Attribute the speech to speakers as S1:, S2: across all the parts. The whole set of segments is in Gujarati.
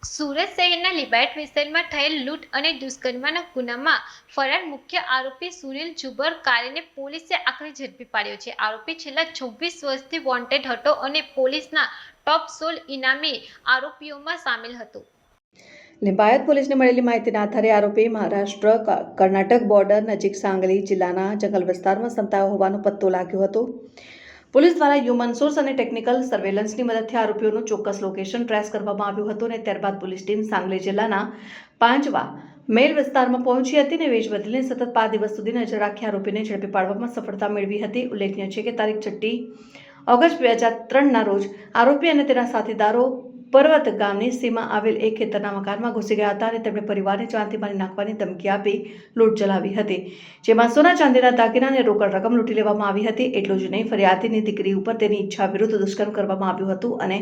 S1: સુરત શહેરના લિંબાયત વિસ્તારમાં થયેલ લૂંટ અને દુષ્કર્મના ગુનામાં ફરાર મુખ્ય આરોપી સુનિલ જુબર કારેને પોલીસે આખરે ઝડપી પાડ્યો છે. આરોપી છેલ્લા 24 વર્ષથી વોન્ટેડ હતો અને પોલીસના ટોપ 16 ઇનામી આરોપીઓમાં સામેલ હતો.
S2: લિંબાયત પોલીસને મળેલી માહિતીના આધારે આરોપી મહારાષ્ટ્ર-કર્ણાટક બોર્ડર નજીક સાંગલી જિલ્લાના જંગલ વિસ્તારમાં સંતાયો હોવાનો પત્તો લાગ્યો હતો. પોલીસ દ્વારા હ્યુમન સોર્સ અને ટેકનિકલ સર્વેલન્સની મદદથી આરોપીઓનું ચોક્કસ લોકેશન ટ્રેસ કરવામાં આવ્યું હતું અને ત્યારબાદ પોલીસ ટીમ સાંગલી જિલ્લાના પાંચવા મેલ વિસ્તારમાં પહોંચી હતી અને વેશ બદલીને સતત 5 દિવસ સુધી નજર રાખી આરોપીને ઝડપી પાડવામાં સફળતા મેળવી હતી. ઉલ્લેખનીય છે કે તારીખ 6 ઓગસ્ટ 2003ના રોજ આરોપી અને તેના સાથીદારો પર્વત ગામની સીમા આવેલ એક ખેતરના મકાનમાં ઘૂસી ગયા હતા અને તેમણે પરિવારને જાનથી મારી નાખવાની ધમકી આપી લૂંટ ચલાવી હતી, જેમાં સોના ચાંદીના દાગીના અને રોકડ રકમ લૂંટી લેવામાં આવી હતી. એટલું જ નહીં, ફરિયાદીની દીકરી ઉપર તેની ઈચ્છા વિરુદ્ધ દુષ્કર્મ કરવામાં આવ્યું હતું અને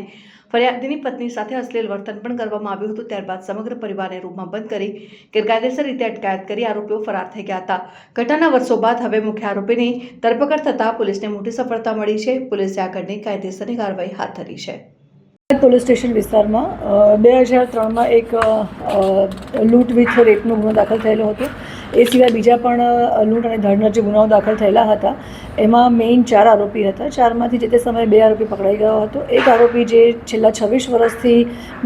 S2: ફરિયાદીની પત્ની સાથે અશ્લીલ વર્તન પણ કરવામાં આવ્યું હતું. ત્યારબાદ સમગ્ર પરિવારને રૂમમાં બંધ કરી ગેરકાયદેસર રીતે અટકાયત કરી આરોપીઓ ફરાર થઈ ગયા હતા. ઘટનાના વર્ષો બાદ હવે મુખ્ય આરોપીની ધરપકડ થતાં પોલીસને મોટી સફળતા મળી છે. પોલીસે આગળની કાયદેસરની કાર્યવાહી હાથ ધરી છે.
S3: પોલીસ સ્ટેશન વિસ્તારમાં 2003માં એક લૂંટ વિથ રેપનો ગુનો દાખલ થયેલો હતો. એ સિવાય બીજા પણ લૂંટ અને ધડના જે ગુનાઓ દાખલ થયેલા હતા એમાં મેઇન 4 આરોપી હતા. 4માંથી જે તે સમયે 2 આરોપી પકડાઈ ગયો હતો. એક આરોપી જે છેલ્લા 26 વર્ષથી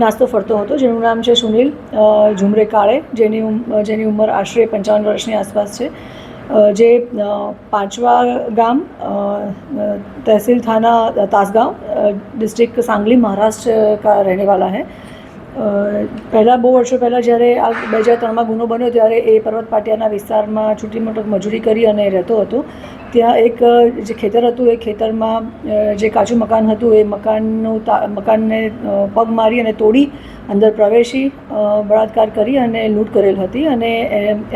S3: નાસ્તો ફરતો હતો, જેનું નામ છે સુનિલ ઝુમરે કાળે, જેની ઉંમર આશરે 55 વર્ષની આસપાસ છે, જે પાંચવા ગામ तहसील थाना तासगांव डिस्ट्रिक्ट सांगली महाराष्ट्र का रहने वाला है. પહેલાં બહુ વર્ષો પહેલાં જ્યારે આ 2003માં ગુનો બન્યો ત્યારે એ પર્વત પાટિયાના વિસ્તારમાં છૂટી મોટી મજૂરી કરી અને રહેતો હતો. ત્યાં એક જે ખેતર હતું એ ખેતરમાં જે કાચું મકાન હતું એ મકાનને પગ મારી અને તોડી અંદર પ્રવેશી બળાત્કાર કરી અને લૂંટ કરેલ હતી અને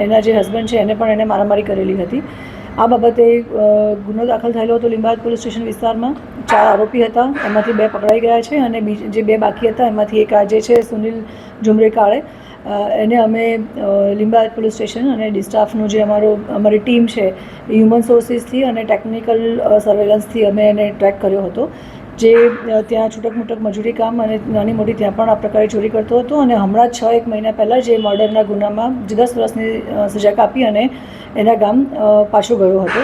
S3: એના જે હસબન્ડ છે એને પણ એને મારામારી કરેલી હતી. આ બાબતે ગુનો દાખલ થયેલો હતો લિંબાયત પોલીસ સ્ટેશન વિસ્તારમાં. 4 આરોપી હતા, એમાંથી 2 પકડાઈ ગયા છે અને જે 2 બાકી હતા એમાંથી એક આજે છે સુનિલ ઝુમરે કાળે. એને અમે લિંબાયત પોલીસ સ્ટેશન અને ડિસ્ટાફનું જે અમારી ટીમ છે એ હ્યુમન સોર્સિસથી અને ટેકનિકલ સર્વેલન્સથી અમે એને ટ્રેક કર્યો હતો, જે ત્યાં છૂટક મૂટક મજૂરી કામ અને નાની મોટી ત્યાં પણ આ પ્રકારે ચોરી કરતો હતો અને હમણાં 6-1 મહિના પહેલાં જે મર્ડરના ગુનામાં 10 વર્ષની સજા કાપી અને એના ગામ પાછો ગયો હતો.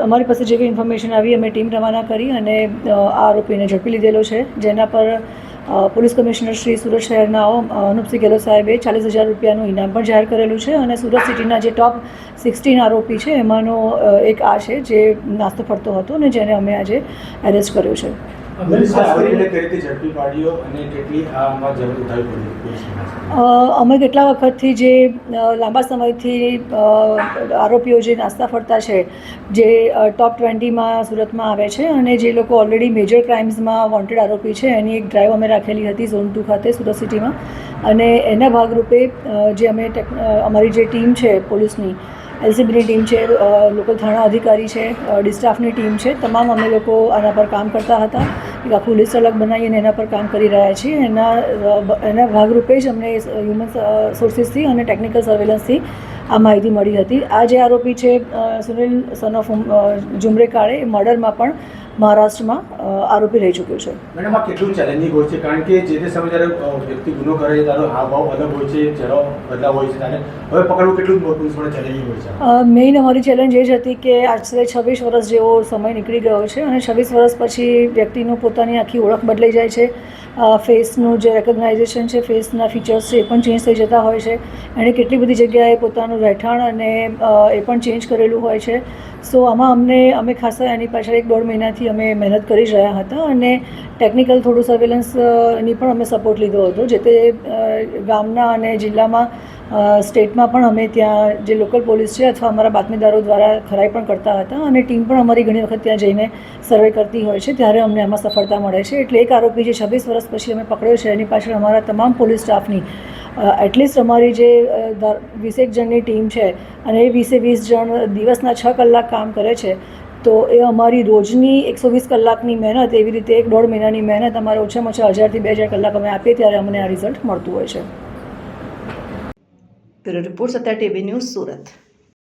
S3: અમારી પાસે જેવી ઇન્ફોર્મેશન આવી અમે ટીમ રવાના કરી અને આ આરોપીને ઝડપી લીધેલો છે, જેના પર પોલીસ કમિશનર શ્રી સુરત શહેરના અનુપસિંહ ગેહલોત સાહેબે 40,000 રૂપિયાનું ઇનામ પણ જાહેર કરેલું છે અને સુરત સિટીના જે ટોપ 16 આરોપી છે એમાંનો એક આ છે જે નાસ્તો ફરતો હતો અને જેને અમે આજે એરેસ્ટ કર્યો છે. અમે કેટલા વખતથી જે લાંબા સમયથી આરોપીઓ જે નાસ્તા ફરતા છે, જે ટોપ 20માં સુરતમાં આવે છે અને જે લોકો ઓલરેડી મેજર ક્રાઇમ્સમાં વોન્ટેડ આરોપી છે, એની એક ડ્રાઈવ અમે રાખેલી હતી ઝોન 2 ખાતે સુરત સિટીમાં. અને એના ભાગરૂપે જે અમે અમારી જે ટીમ છે પોલીસની, એલસીબીની ટીમ છે, લોકલ થાણા અધિકારી છે, ડિસ્ટાફની ટીમ છે, તમામ અમે લોકો આના પર કામ કરતા હતા. એક આખું લિસ્ટ અલગ બનાવીને એના પર કામ કરી રહ્યા છીએ. એના ભાગરૂપે જ અમને હ્યુમન સોર્સિસથી અને ટેકનિકલ સર્વેલન્સથી આ માહિતી મળી હતી. આ જે આરોપી છે સુનિલ સન ઓફ ઝુમરે કાળે, એ મર્ડરમાં પણ મહારાષ્ટ્રમાં આરોપી રહી ચૂક્યો છે.
S4: મેડમ, આ કેટલું ચેલેન્જિંગ હોય છે? કારણ કે જે તે સમયે જ્યારે વ્યક્તિ ગુનો કરે છે ત્યારે હાવભાવ અલગ હોય છે, ચહેરો બદલાવ હોય છે, ત્યારે હવે પકડવું કેટલું મોટું ચેલેન્જિંગ હોય છે?
S3: મેઇન અમારી ચેલેન્જ એ જ હતી કે આશરે 26 વર્ષ જેવો સમય નીકળી ગયો છે અને 26 વર્ષ પછી વ્યક્તિનું પોતાની આખી ઓળખ બદલાઈ જાય છે. ફેસનું જે રેકોગ્નાઇઝેશન છે, ફેસના ફીચર્સ છે એ પણ ચેન્જ થઈ જતા હોય છે. એણે કેટલી બધી જગ્યાએ પોતાનું રહેઠાણ અને એ પણ ચેન્જ કરેલું હોય છે. સો આમાં અમે ખાસા એની પાછળ 1-1.5 મહિનાથી અમે મહેનત કરી જ રહ્યા હતા અને ટેકનિકલ થોડું સર્વેલન્સની પણ અમે સપોર્ટ લીધો હતો. જે તે ગામના અને જિલ્લામાં, સ્ટેટમાં પણ અમે ત્યાં જે લોકલ પોલીસ છે અથવા અમારા બાતમીદારો દ્વારા ખરાઈ પણ કરતા હતા અને ટીમ પણ અમારી ઘણી વખત ત્યાં જઈને સર્વે કરતી હોય છે, ત્યારે અમને આમાં સફળતા મળે છે. એટલે એક આરોપી જે 26 વર્ષ પછી અમે પકડ્યો છે, એની પાછળ અમારા તમામ પોલીસ સ્ટાફની એટલીસ્ટ અમારી જે 20 જણની ટીમ છે અને એ 20 જણ દિવસના 6 કલાક કામ કરે છે, તો એ અમારી રોજની 120 કલાકની મહેનત, એવી રીતે 1-1.5 મહિનાની મહેનત અમારે ઓછામાં ઓછા 1000 થી 2000 કલાક અમે આપીએ ત્યારે અમને આ રિઝલ્ટ મળતું હોય છે.
S2: Bureau report, Satya TV news, Surat.